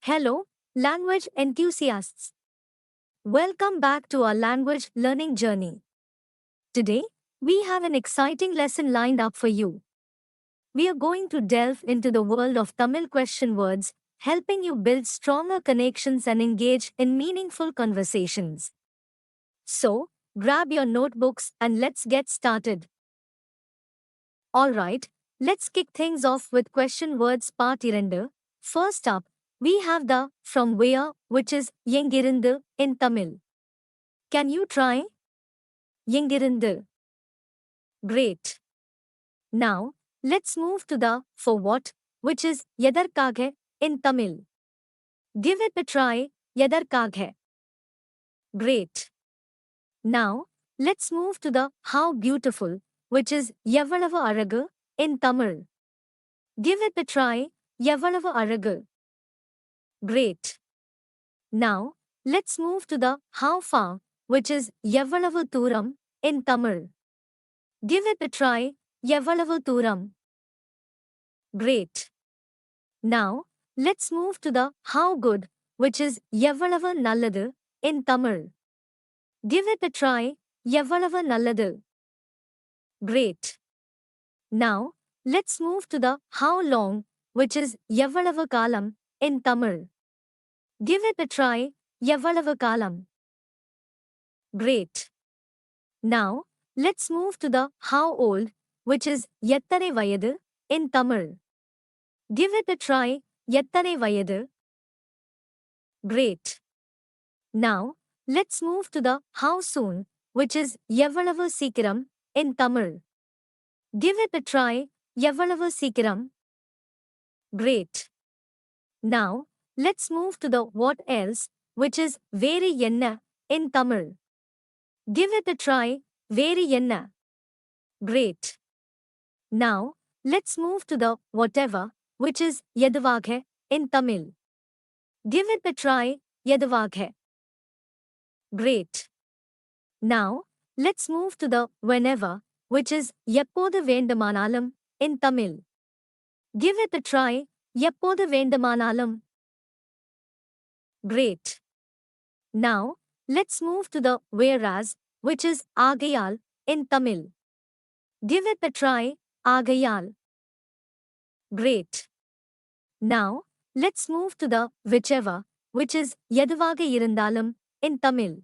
Hello, language enthusiasts. Welcome back to our language learning journey. Today, we have an exciting lesson lined up for you. We are going to delve into the world of Tamil question words, helping you build stronger connections and engage in meaningful conversations. So, grab your notebooks and let's get started. Alright, let's kick things off with question words part 2. First up, we have the from where, which is yengirindu in Tamil. Can you try? Yengirindu. Great. Now, let's move to the for what, which is yadharkage in Tamil. Give it a try, yadharkage. Great. Now, let's move to the how beautiful, which is yavalavu aragu in Tamil. Give it a try, yavalavu aragu. Great. Now, let's move to the how far, which is yavalavu thuram in Tamil. Give it a try, yavalavu thuram. Great. Now, let's move to the how good, which is yavalavu nalladu in Tamil. Give it a try, yavalavu nalladu. Great. Now, let's move to the how long, which is yavalavu kalam in Tamil. Give it a try, yavalavu kalam. Great. Now, let's move to the how old, which is yettare vayadu in Tamil. Give it a try, yettare vayadu. Great. Now, let's move to the how soon, which is yavalavu seekiram in Tamil. Give it a try, yavalavu seekiram. Great. Now, let's move to the what else, which is veri enna in Tamil. Give it a try, veri enna. Great. Now, let's move to the whatever, which is yaduvage in Tamil. Give it a try, yaduvage. Great. Now, let's move to the whenever, which is yeppodu vendumanalum in Tamil. Give it a try, yeppodu vendumanalum. Great. Now, let's move to the whereas, which is agayal in Tamil. Give it a try, agayal. Great. Now, let's move to the whichever, which is yaduvage irundalum in Tamil.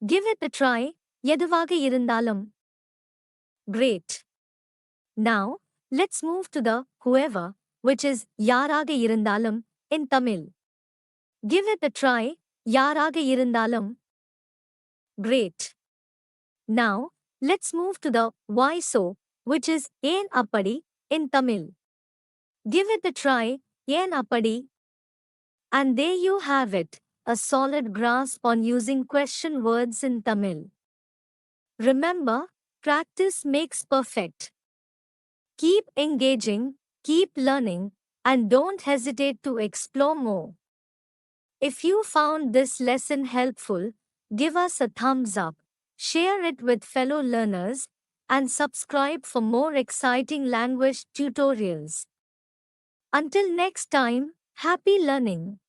Give it a try, yaduvage irundalum. Great. Now, let's move to the whoever, which is yarage irundalum in Tamil. Give it a try, yarage irundalum. Great. Now, let's move to the why so, which is yen appadi in Tamil. Give it a try, yen appadi. And there you have it, a solid grasp on using question words in Tamil. Remember, practice makes perfect. Keep engaging, keep learning, and don't hesitate to explore more. If you found this lesson helpful, give us a thumbs up, share it with fellow learners, and subscribe for more exciting language tutorials. Until next time, happy learning!